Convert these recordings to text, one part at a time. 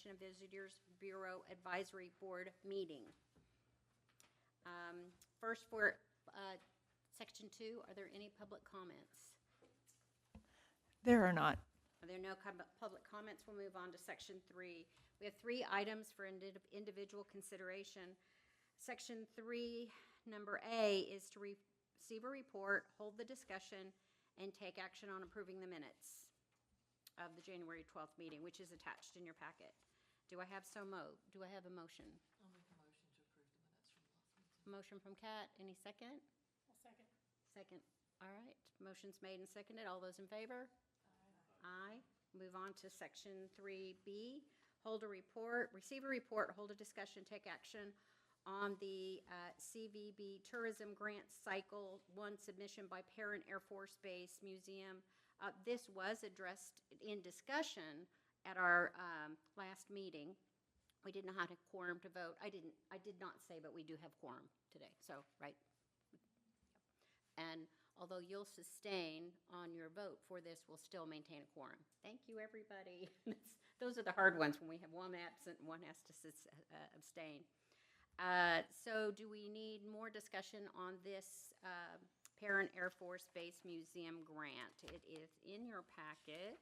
Convention and Visitors Bureau Advisory Board meeting. First, for Section 2, are there any public comments? There are not. Are there no public comments? We'll move on to Section 3. We have 3 items for individual consideration. Section 3, number A, is to receive a report, hold the discussion, and take action on approving the minutes of the January 12th meeting, which is attached in your packet. Do I have a motion? I'll make a motion to approve the minutes from last meeting. Motion from Kat. Any second? I'll second. Second. All right. Motion's made and seconded. All those in favor? Aye. Move on to Section 3B. Receive a report, hold a discussion, take action on the CVB Tourism Grant Cycle 1 submission by Perrin Air Force Base Museum. This was addressed in discussion at our last meeting. We didn't have a quorum to vote. I did not say, but we do have quorum today, so, right? And although you'll sustain on your vote for this, we'll still maintain a quorum. Thank you, everybody. Those are the hard ones when we have one absent and one has to abstain. So do we need more discussion on this Perrin Air Force Base Museum grant? It is in your packet,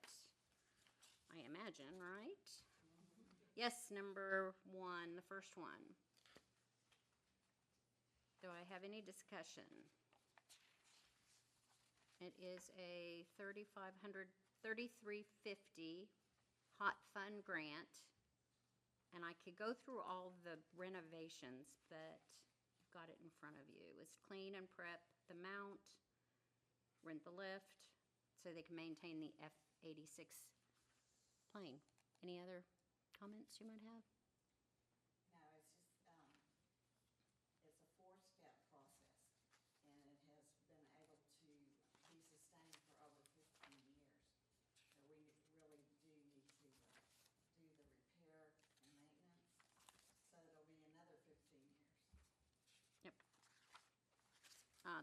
I imagine, right? Yes, number 1, the first one. Do I have any discussion? It is a $3,350 hot fund grant, and I could go through all the renovations, but you've got it in front of you. It's clean and prep the mount, rent the lift, so they can maintain the F-86 plane. Any other comments you might have? No, it's just, it's a 4-step process, and it has been able to be sustained for over 15 years. So we really do need to do the repair and maintenance, so it'll be another 15 years. Yep.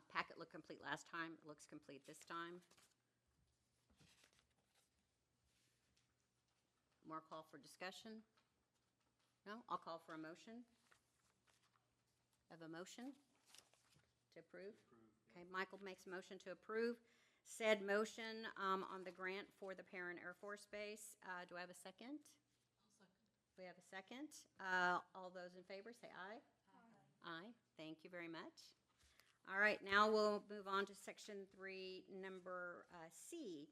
Packet looked complete last time. It looks complete this time. More call for discussion? No? I'll call for a motion. Have a motion to approve? Okay, Michael makes a motion to approve said motion on the grant for the Perrin Air Force Base. Do I have a second? I'll second. We have a second. All those in favor say aye. Aye. Thank you very much. All right, now we'll move on to Section 3, number C.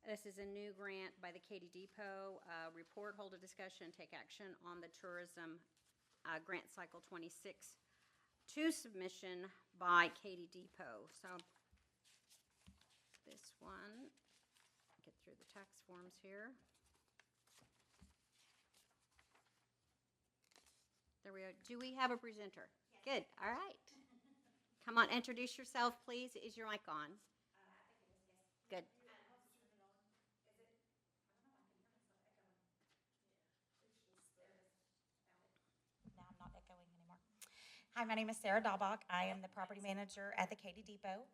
This is a new grant by the Katy Depot. Report, hold a discussion, take action on the tourism grant cycle 26 to submission by Katy Depot. So this one, get through the tax forms here. There we go. Do we have a presenter? Yes. Good. All right. Come on, introduce yourself, please. Is your mic on? I think it is, yes. Good. Is it? I don't know, I can hear myself echoing. Now I'm not echoing anymore. Hi, my name is Sarah Dahlbach. I am the property manager at the Katy Depot.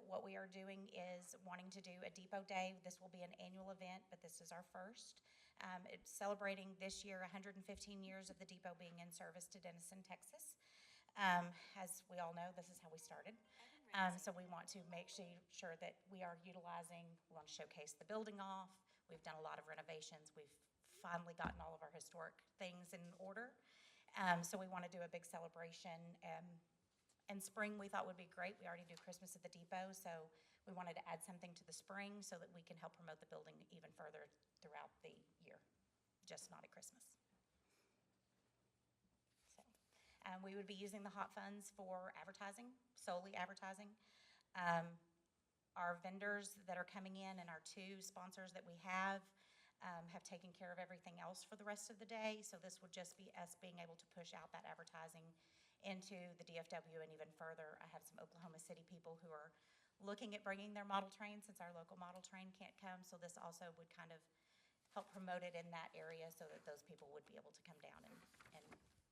What we are doing is wanting to do a depot day. This will be an annual event, but this is our first. It's celebrating this year 115 years of the depot being in service to Denison, Texas. As we all know, this is how we started. So we want to make sure that we are utilizing, we want to showcase the building off. We've done a lot of renovations. We've finally gotten all of our historic things in order. So we want to do a big celebration. In spring, we thought would be great. We already do Christmas at the depot, so we wanted to add something to the spring so that we can help promote the building even further throughout the year, just not at Christmas. So, we would be using the hot funds for advertising, solely advertising. Our vendors that are coming in and our 2 sponsors that we have taken care of everything else for the rest of the day, so this would just be us being able to push out that advertising into the DFW and even further. I have some Oklahoma City people who are looking at bringing their model train since our local model train can't come, so this also would kind of help promote it in that area so that those people would be able to come down and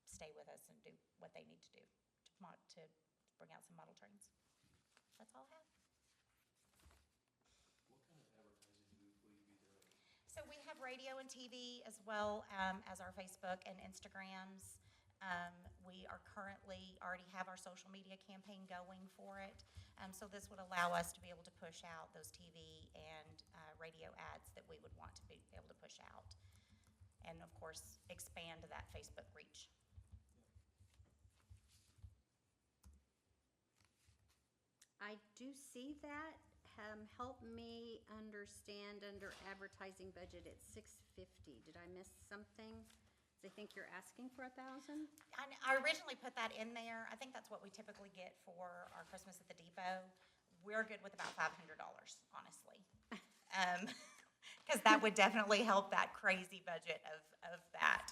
stay with us and do what they need to do to bring out some model trains. That's all I have. What kind of advertising will you be doing? So we have have radio and TV as well as our Facebook and Instagrams. We are currently, already have our social media campaign going for it. So this would allow us to be able to push out those TV and radio ads that we would want to be able to push out. And of course, expand that Facebook reach. I do see that. Help me understand under advertising budget at 650. Did I miss something? 'Cause I think you're asking for 1,000? I originally put that in there. I think that's what we typically get for our Christmas at the Depot. We're good with about $500, honestly. Because that would definitely help that crazy budget of that.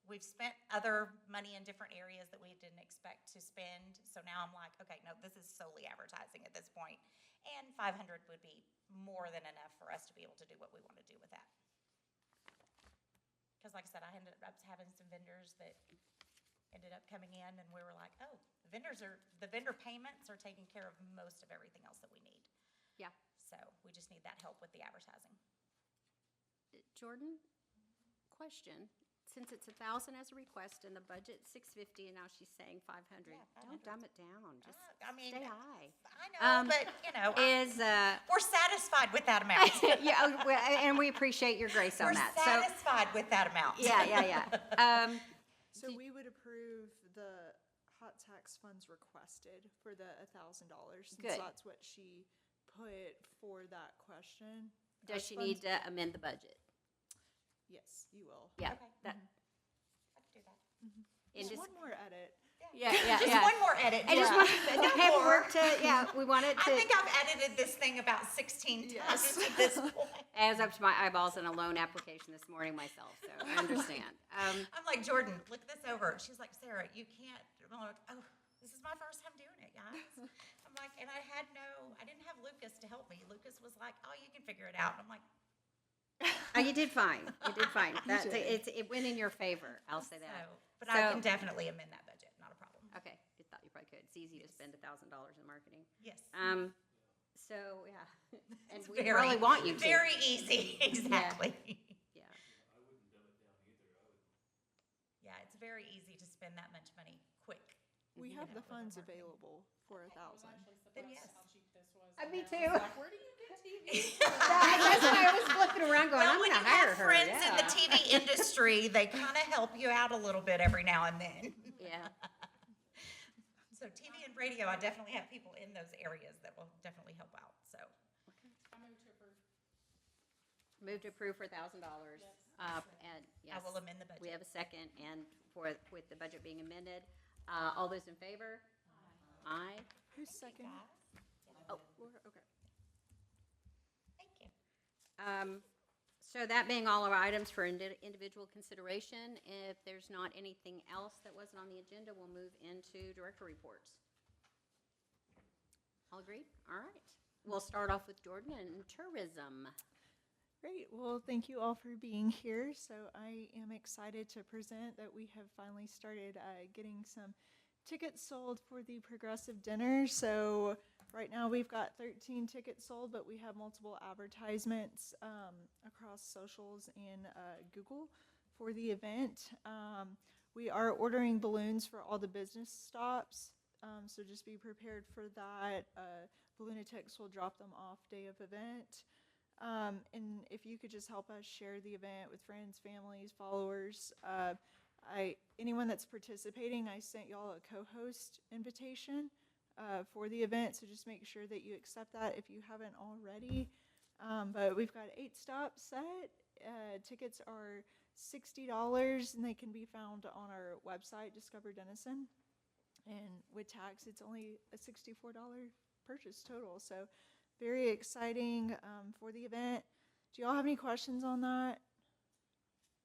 We've spent other money in different areas that we didn't expect to spend. So now I'm like, okay, no, this is solely advertising at this point. And 500 would be more than enough for us to be able to do what we want to do with that. Because like I said, I ended up having some vendors that ended up coming in and we were like, oh, the vendor payments are taking care of most of everything else that we need. Yeah. So we just need that help with the advertising. Jordan, question. Since it's 1,000 as a request and the budget's 650 and now she's saying 500, Yeah, don't 500. dumb it down. Just I mean, stay high. I know, but you know, Is we're satisfied with that amount. yeah, and we appreciate your grace on We're that. satisfied with that amount. Yeah. So we would approve the hot tax funds requested for the $1,000, since Good. that's what she put for that question. Does As she funds- need to amend the budget? Yes, you will. Yeah. Okay. That, I can do that. and Just just, one more edit. yeah. Just one more edit. I just yeah. want No the paperwork more. to, we want it I to, think I've edited this thing about 16 times at this point. as up to my eyeballs in a loan application this morning myself, so I understand. I'm like, Jordan, look this over. She's like, Sarah, you can't. I'm like, oh, this is my first time doing it, guys. I'm like, and I didn't have Lucas to help me. Lucas was like, oh, you can figure it out. I'm like, Oh, you did fine. You did fine. That, did. it went in your favor. I'll say that. so, but I So- can definitely amend that budget. Not a problem. Okay, I thought you probably could. It's easy to spend $1,000 in marketing. Yes. So, yeah, and It's we really want you to. Very easy, exactly. Yeah. Yeah, it's very easy to spend that much money quick. We You have know, the with funds marketing. available for 1,000. Then yes. Me too. Where do you get TV? That's why I was flipping around going, Well, I'm when gonna you hire have her. friends in the Yeah. TV industry, they kind of help you out a little bit every now and then. Yeah. So TV and radio, I definitely have people in those areas that will definitely help out, so. I move to approve. Move to approve for $1,000. And yes. I will amend the budget. We have a second, and with the budget being amended, all those in favor? Aye. Who's second? Oh, Okay. Thank you. So that being all our items for individual consideration, if there's not anything else that wasn't on the agenda, we'll move into director reports. All agreed? All right. We'll start off with Jordan and tourism. Great. Well, thank you all for being here. So I am excited to present that we have finally started getting some tickets sold for the Progressive Dinner. So right now we've got 13 tickets sold, but we have multiple advertisements across socials and Google for the event. We are ordering balloons for all the business stops, so just be prepared for that. Balloonatics will drop them off day of event. And if you could just help us share the event with friends, families, followers. Anyone that's participating, I sent y'all a co-host invitation for the event, so just make sure that you accept that if you haven't already. But we've got 8 stops set. Tickets are $60, and they can be found on our website, Discover Denison. And with tax, it's only a $64 purchase total. So very exciting for the event. Do y'all have any questions on that?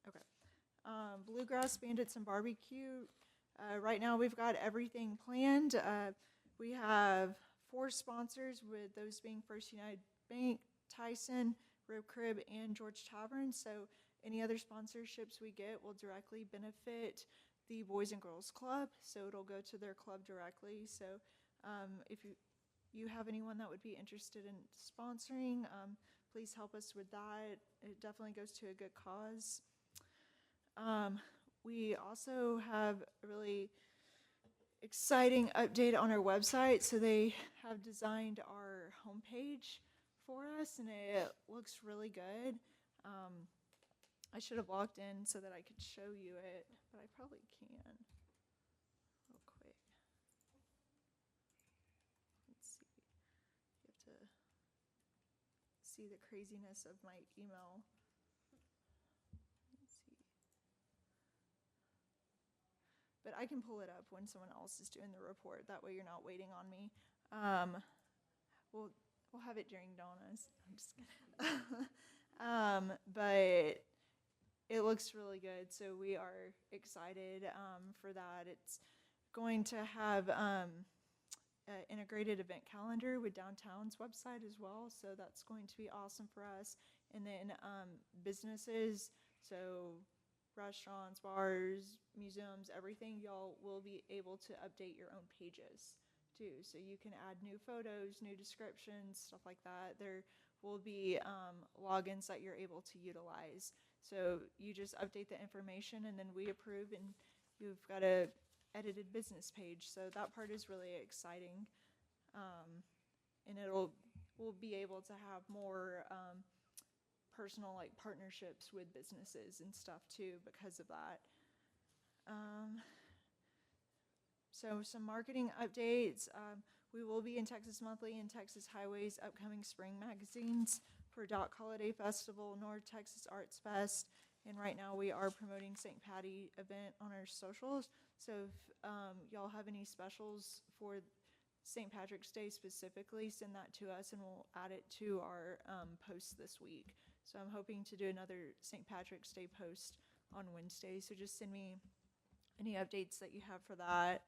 Okay. Bluegrass Bandits and Barbecue. Right now we've got everything planned. We have 4 sponsors, with those being First United Bank, Tyson, Rib Crib, and George Tavern. So any other sponsorships we get will directly benefit the Boys and Girls Club. So it'll go to their club directly. So if you have anyone that would be interested in sponsoring, please help us with that. It definitely goes to a good cause. We also have a really exciting update on our website. So they have designed our homepage for us, and it looks really good. I should have logged in so that I could show you it, but I probably can real quick. Let's see. You have to see the craziness of my email. Let's see. But I can pull it up when someone else is doing the report. That way you're not waiting on me. We'll have it during Donna's. I'm just kidding. But it looks really good, so we are excited for that. It's going to have an integrated event calendar with downtown's website as well, so that's going to be awesome for us. And then businesses, so restaurants, bars, museums, everything, y'all will be able to update your own pages too. So you can add new photos, new descriptions, stuff like that. There will be logins that you're able to utilize. So you just update the information and then we approve, and you've got a edited business page. So that part is really exciting. And we'll be able to have more personal like partnerships with businesses and stuff too because of that. So some marketing updates. We will be in Texas Monthly and Texas Highway's upcoming spring magazines for Dock Holiday Festival, North Texas Arts Fest, and right now we are promoting St. Patty event on our socials. So if y'all have any specials for St. Patrick's Day specifically, send that to us and we'll add it to our posts this week. So I'm hoping to do another St. Patrick's Day post on Wednesday. So just send me any updates that you have for that.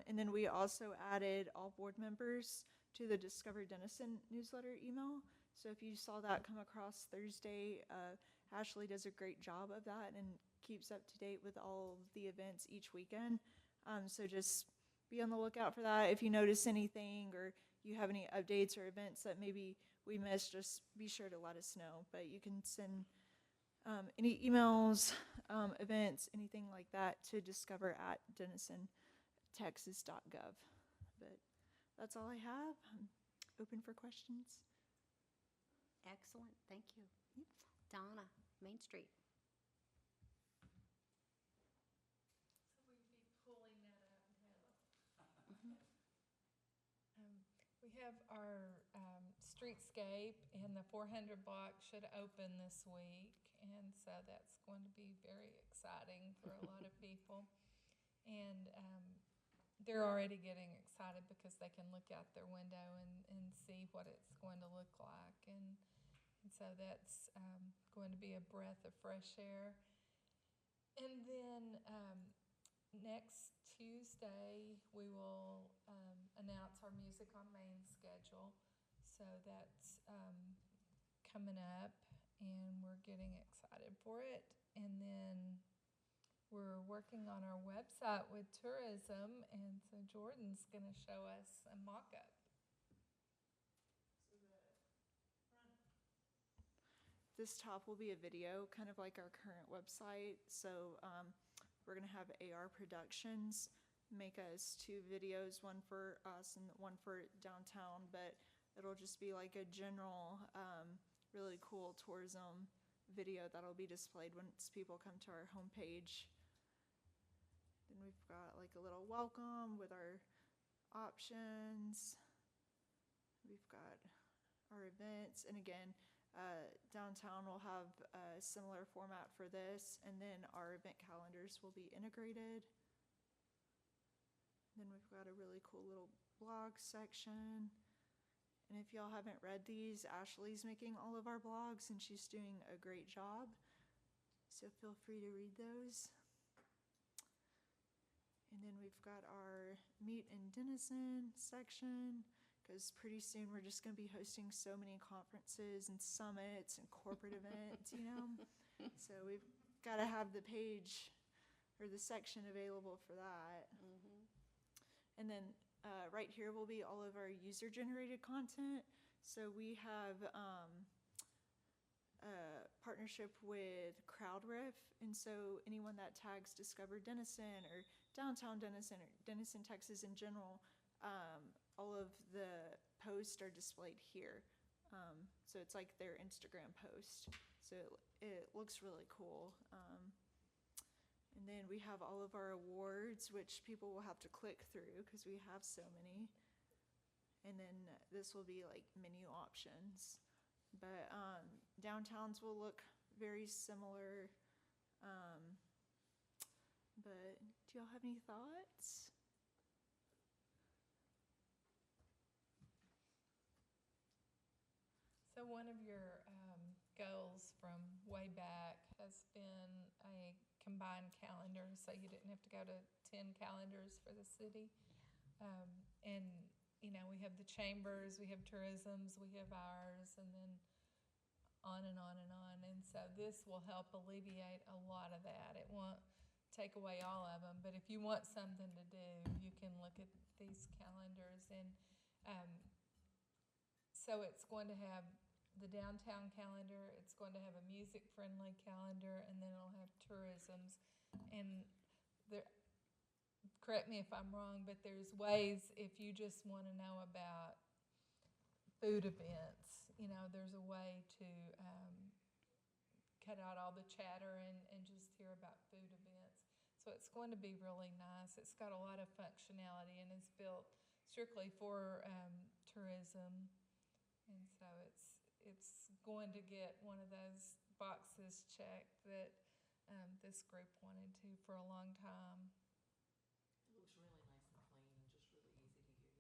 And then we also added all board members to the Discover Denison newsletter email. So if you saw that come across Thursday, Ashley does a great job of that and keeps up to date with all of the events each weekend. So just be on the lookout for that. If you notice anything or you have any updates or events that maybe we missed, just be sure to let us know. But you can send any emails, events, anything like that to discover@denisonTexas.gov. But that's all I have. I'm open for questions. Excellent, thank you. Donna, Main Street. So we'd be pulling that up, Heather. We have our streetscape, and the 400 block should open this week, and so that's going to be very exciting for a lot of people. And they're already getting excited because they can look out their window and see what it's going to look like, and so that's going to be a breath of fresh air. And then next Tuesday, we will announce our Music on Main schedule. So that's coming up, and we're getting excited for it. And then we're working on our website with tourism, and so Jordan's going to show us a mock-up. This top will be a video, kind of like our current website. So we're going to have AR Productions make us 2 videos, one for us and one for downtown, but it'll just be like a general, really cool tourism video that'll be displayed once people come to our homepage. Then we've got like a little welcome with our options. We've got our events, and again, downtown will have a similar format for this, and then our event calendars will be integrated. Then we've got a really cool little blog section. And if y'all haven't read these, Ashley's making all of our blogs and she's doing a great job. So feel free to read those. And then we've got our Meet in Denison section, because pretty soon we're just going to be hosting so many conferences and summits and corporate events, you know. So we've got to have the page or the section available for that. And then right here will be all of our user-generated content. So we have a partnership with CrowdRiff, and so anyone that tags Discover Denison or Downtown Denison or Denison, Texas in general, all of the posts are displayed here. So it's like their Instagram post. So it looks really cool. And then we have all of our awards, which people will have to click through because we have so many. And then this will be like menu options. But downtowns will look very similar. But do y'all have any thoughts? So one of your goals from way back has been a combined calendar, so you didn't have to go to 10 calendars for the city. And, you know, we have the chambers, we have tourism's, we have ours, and then on and on and on. And so this will help alleviate a lot of that. It won't take away all of them, but if you want something to do, you can look at these calendars. And so it's going to have the downtown calendar, it's going to have a music-friendly calendar, and then it'll have tourism's. And there, correct me if I'm wrong, but there's ways if you just want to know about food events, you know, there's a way to cut out all the chatter and just hear about food events. So it's going to be really nice. It's got a lot of functionality and it's built strictly for tourism. And so it's going to get one of those boxes checked that this group wanted to for a long time. It looks really nice and clean and just really easy to use.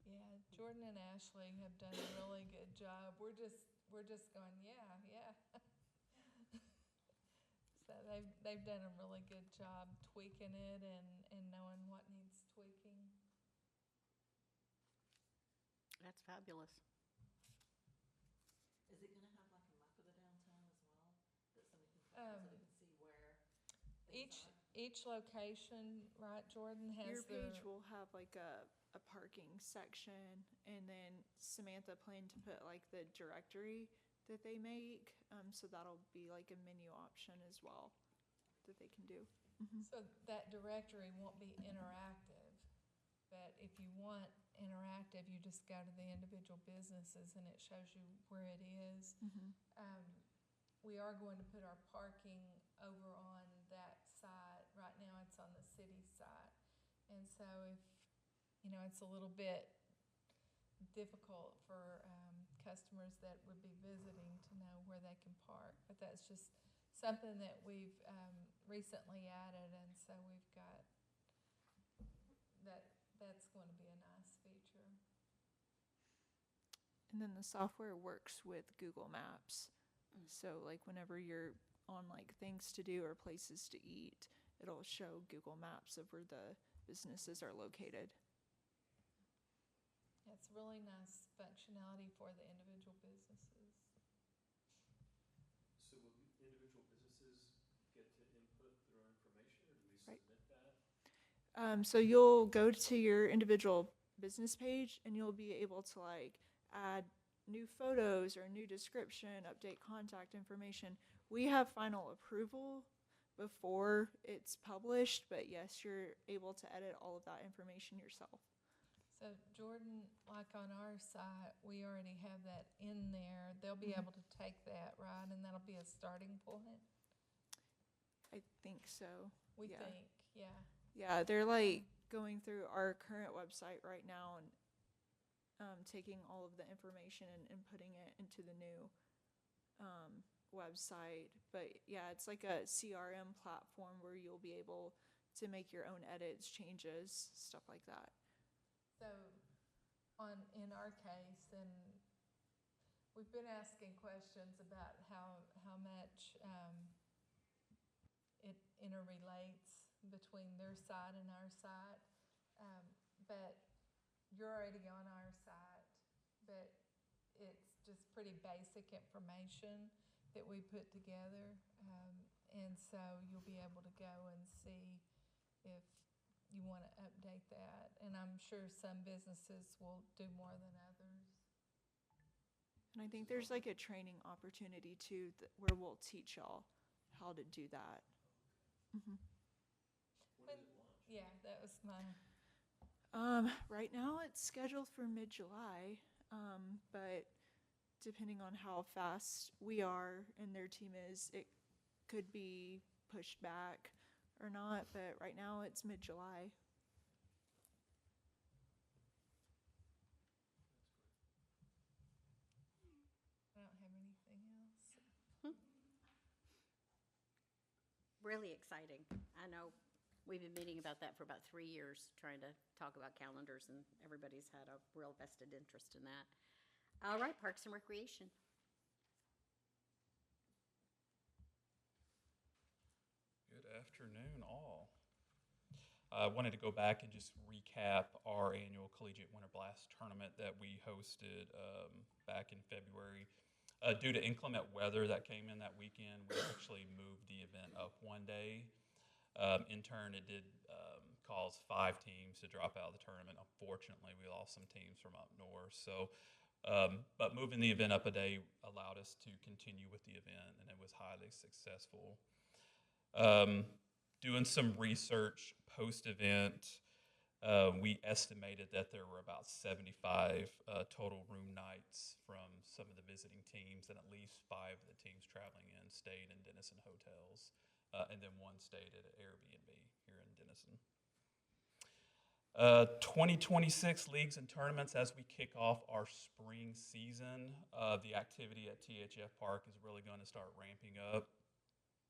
Yeah, Jordan and Ashley have done a really good job. We're just going, yeah. So they've done a really good job tweaking it and knowing what needs tweaking. That's fabulous. Is it gonna have like a map of the downtown as well? That somebody can click on so they can see where things are? Each location, right, Jordan, has Your their... page will have like a parking section, and then Samantha planned to put like the directory that they make, so that'll be like a menu option as well that they can do. So that directory won't be interactive, but if you want interactive, you just go to the individual businesses and it shows you where it is. We are going to put our parking over on that side. Right now it's on the city side. And so if, you know, it's a little bit difficult for customers that would be visiting to know where they can park. But that's just something that we've recently added, and so we've got that's going to be a nice feature. And then the software works with Google Maps. So like whenever you're on like things to do or places to eat, it'll show Google Maps of where the businesses are located. It's really nice functionality for the individual businesses. So will the individual businesses get to input their own information, or do we Right. submit that? So you'll go to your individual business page and you'll be able to like add new photos or new description, update contact information. We have final approval before it's published, but yes, you're able to edit all of that information yourself. So Jordan, like on our site, we already have that in there. They'll be able to take that, right, and that'll be a starting point? I think so. We Yeah. think, yeah. Yeah, they're like going through our current website right now and taking all of the information and putting it into the new website. But yeah, it's like a CRM platform where you'll be able to make your own edits, changes, stuff like that. So in our case, and we've been asking questions about how much it interrelates between their site and our site. But you're already on our site, but it's just pretty basic information that we put together. And so you'll be able to go and see if you want to update that. And I'm sure some businesses will do more than others. And I think there's like a training opportunity too, where we'll teach y'all how to do that. When did it launch? Yeah, that was my, Right now it's scheduled for mid-July, but depending on how fast we are and their team is, it could be pushed back or not, but right now it's mid-July. I don't have anything else. Really exciting. I know we've been meeting about that for about 3 years, trying to talk about calendars, and everybody's had a real vested interest in that. All right, Parks and Recreation. Good afternoon, all. I wanted to go back and just recap our annual Collegiate Winter Blast tournament that we hosted back in February. Due to inclement weather that came in that weekend, we actually moved the event up one day. In turn, it did cause 5 teams to drop out of the tournament. Unfortunately, we lost some teams from up north. But moving the event up a day allowed us to continue with the event, and it was highly successful. Doing some research post-event, we estimated that there were about 75 total room nights from some of the visiting teams, and at least 5 of the teams traveling in stayed in Denison hotels, and then 1 stayed at an Airbnb here in Denison. 2026 leagues and tournaments as we kick off our spring season. The activity at THF Park is really going to start ramping up.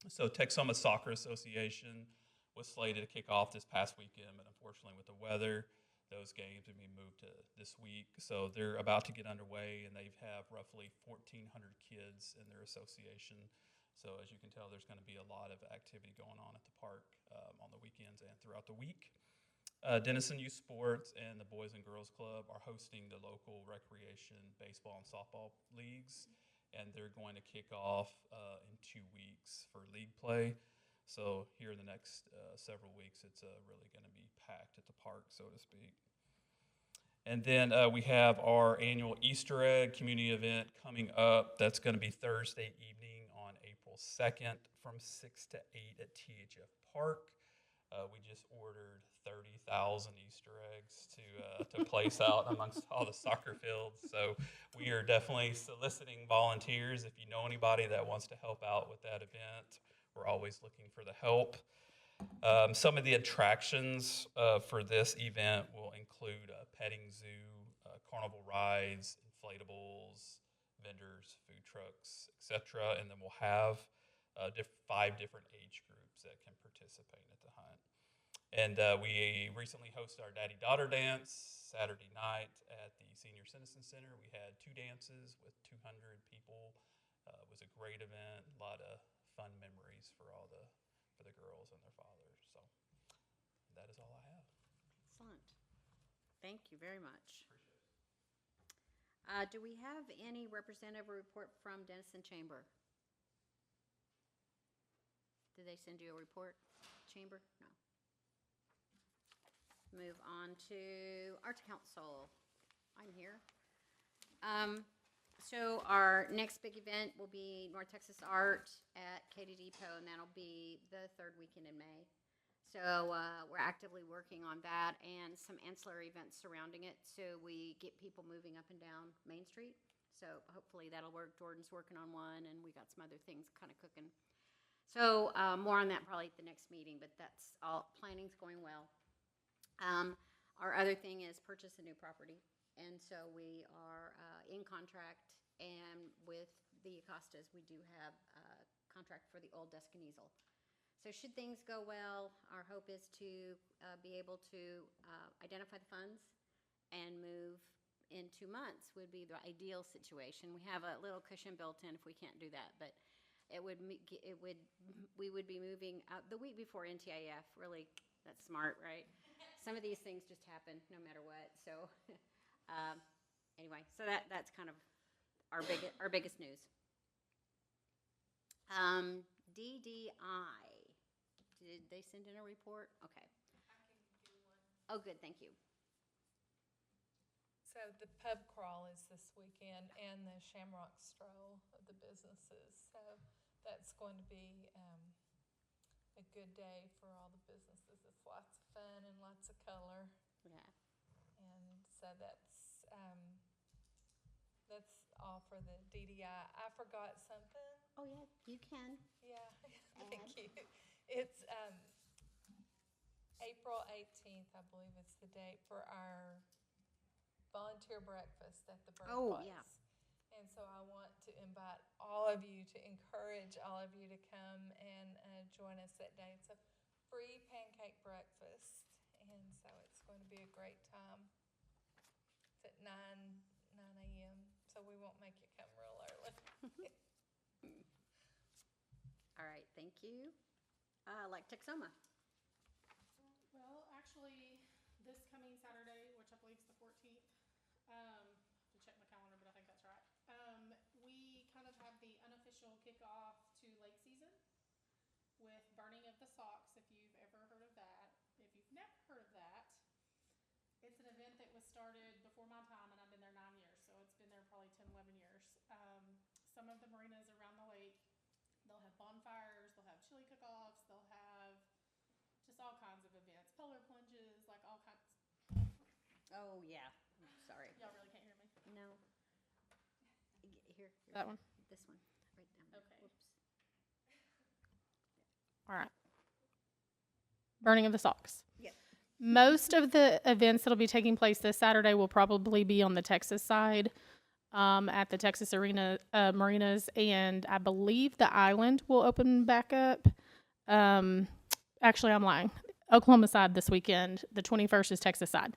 So Texoma Soccer Association was slated to kick off this past weekend, but unfortunately with the weather, those games have been moved to this week. So they're about to get underway, and they have roughly 1,400 kids in their association. So as you can tell, there's going to be a lot of activity going on at the park on the weekends and throughout the week. Denison Youth Sports and the Boys and Girls Club are hosting the local recreation baseball and softball leagues, and they're going to kick off in 2 weeks for league play. So here in the next several weeks, it's really going to be packed at the park, so to speak. And then we have our annual Easter egg community event coming up. That's going to be Thursday evening on April 2nd from 6 to 8 at THF Park. We just ordered 30,000 Easter eggs to place out amongst all the soccer fields. So we are definitely soliciting volunteers. If you know anybody that wants to help out with that event, we're always looking for the help. Some of the attractions for this event will include a petting zoo, carnival rides, inflatables, vendors, food trucks, etc. And then we'll have 5 different age groups that can participate at the hunt. And we recently hosted our daddy-daughter dance Saturday night at the Senior Citizen Center. We had 2 dances with 200 people. It was a great event, a lot of fun memories for the girls and their fathers. So that is all I have. Excellent. Thank you very much. Do we have any representative report from Denison Chamber? Did they send you a report, Chamber? No. Move on to Arts Council. I'm here. So our next big event will be North Texas Art at Katy Depot, and that'll be the 3rd weekend in May. So we're actively working on that and some ancillary events surrounding it, so we get people moving up and down Main Street. So hopefully that'll work. Jordan's working on one, and we got some other things kind of cooking. So more on that probably at the next meeting, but that's all. Planning's going well. Our other thing is purchase a new property. And so we are in contract, and with the Acostas, we do have a contract for the old desk and easel. So should things go well, our hope is to be able to identify the funds and move in 2 months would be the ideal situation. We have a little cushion built in if we can't do that, but we would be moving the week before NTIF. Really, that's smart, right? Some of these things just happen no matter what. So anyway, so that's kind of our biggest news. DDI. Did they send in a report? Okay. I can do one. Oh, good, thank you. So So the pub crawl is this weekend and the Shamrock Stroll of the businesses. So that's going to be a good day for all the businesses. It's lots of fun and lots of color. Yeah. And so that's all for the DDI. I forgot something. Oh, yeah, you can. Yeah, Add. thank you. It's April 18th, I believe is the date for our volunteer breakfast at the birthplace. Oh, yeah. And so I want to invite all of you, to encourage all of you to come and join us that day. It's a free pancake breakfast, and so it's going to be a great time. It's at 9 a.m., so we won't make you come real early. All right, thank you. Like Texoma. Well, actually, this coming Saturday, which I believe is the 14th, have to check my calendar, but I think that's right. We kind of have the unofficial kickoff to lake season with burning of the socks, if you've ever heard of that. If you've never heard of that, it's an event that was started before my time, and I've been there 9 years, so it's been there probably 10, 11 years. Some of the marinas around the lake, they'll have bonfires, they'll have chili cook-offs, they'll have just all kinds of events, polar plunges, like all kinds. Oh, yeah, sorry. Y'all really can't hear me? No. Here. That one? This one, right down there. Okay. Whoops. All right. Burning of the socks. Yep. Most of the events that'll be taking place this Saturday will probably be on the Texas side, at the Texas Arena marinas, and I believe the island will open back up. Actually, I'm lying. Oklahoma side this weekend. The 21st is Texas side,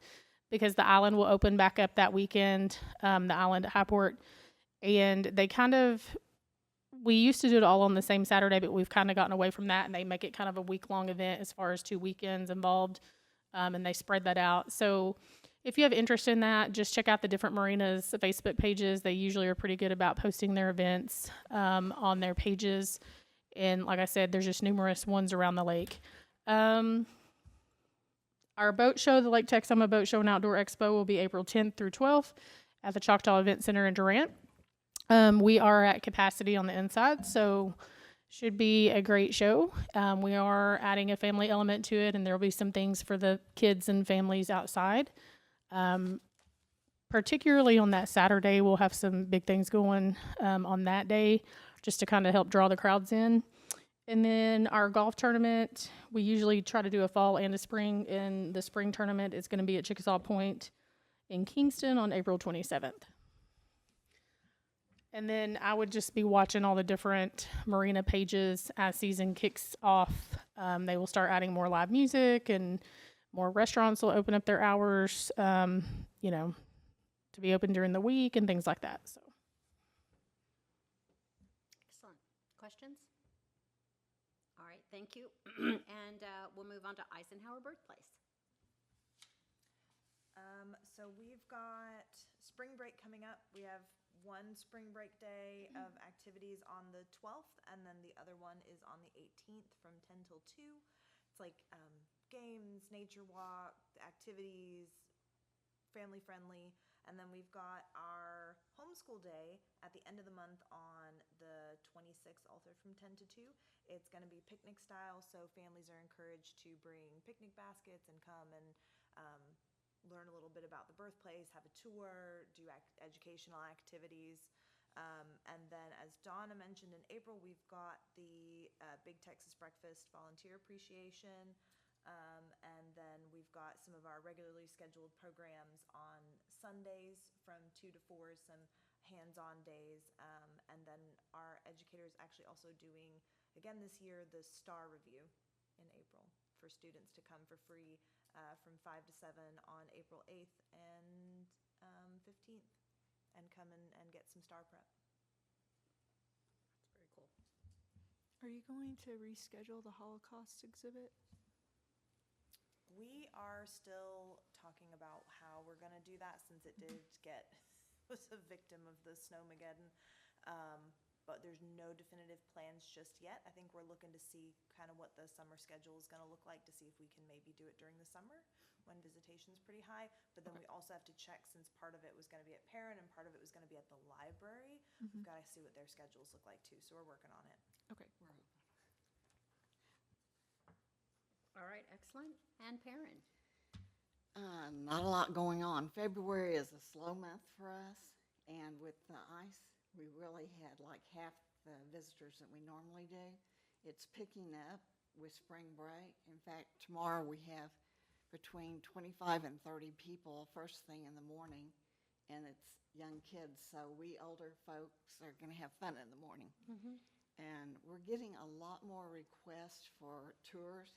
because the island will open back up that weekend. The island at Highport, and we used to do it all on the same Saturday, but we've kind of gotten away from that, and they make it kind of a week-long event as far as 2 weekends involved, and they spread that out. So if you have interest in that, just check out the different marinas' Facebook pages. They usually are pretty good about posting their events on their pages. And like I said, there's just numerous ones around the lake. Our boat show, the Lake Texoma Boat Show and Outdoor Expo, will be April 10th through 12th at the Choctaw Event Center in Durant. We are at capacity on the inside, so should be a great show. We are adding a family element to it, and there will be some things for the kids and families outside. Particularly on that Saturday, we'll have some big things going on that day, just to kind of help draw the crowds in. And then our golf tournament, we usually try to do a fall and a spring, and the spring tournament is going to be at Chickasaw Point in Kingston on April 27th. And then I would just be watching all the different marina pages as season kicks off. They will start adding more live music, and more restaurants will open up their hours, to be open during the week and things like that. So. Excellent. Questions? All right, thank you. And we'll move on to Eisenhower Birthplace. So we've got spring break coming up. We have one spring break day of activities on the 12th, and then the other one is on the 18th from 10 till 2. It's like games, nature walk, activities, family friendly. And then we've got our homeschool day at the end of the month on the 26th, also from 10 to 2. It's going to be picnic style, so families are encouraged to bring picnic baskets and come and learn a little bit about the birthplace, have a tour, do educational activities. And then, as Donna mentioned, in April, we've got the Big Texas Breakfast Volunteer Appreciation. And then we've got some of our regularly scheduled programs on Sundays from 2 to 4, some hands-on days. And then our educators actually also doing, again this year, the STAR review in April for students to come for free from 5 to 7 on April 8th and 15th, and come and get some STAR prep. That's very cool. Are you going to reschedule the Holocaust exhibit? We are still talking about how we're going to do that, since it did was a victim of the Snowmageddon. but there's no definitive plans just yet. I think we're looking to see kind of what the summer schedule is gonna look like, to see if we can maybe do it during the summer when visitation's pretty high. But then we also have to check, since part of it was gonna be at Perrin and part of it was gonna be at the library. We've gotta see what their schedules look like too, so we're working on it. Okay. All right, excellent. And Perrin? Not a lot going on. February is a slow month for us, and with the ice, we really had like half the visitors that we normally do. It's picking up with spring break. In fact, tomorrow we have between 25 and 30 people first thing in the morning, and it's young kids, so we older folks are going to have fun in the morning. And we're getting a lot more requests for tours,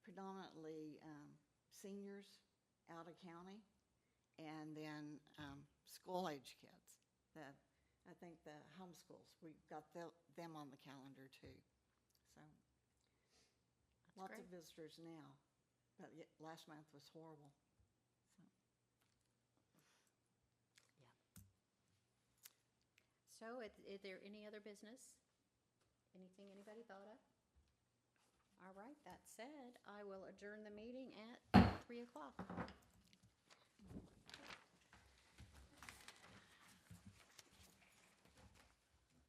predominantly seniors out of county, and then school-age kids. That I think the homeschools, we've got them on the calendar too. So lots of visitors now, but last month was horrible. So is there any other business? Anything anybody thought of? All right, that said, I will adjourn the meeting at 3 o'clock.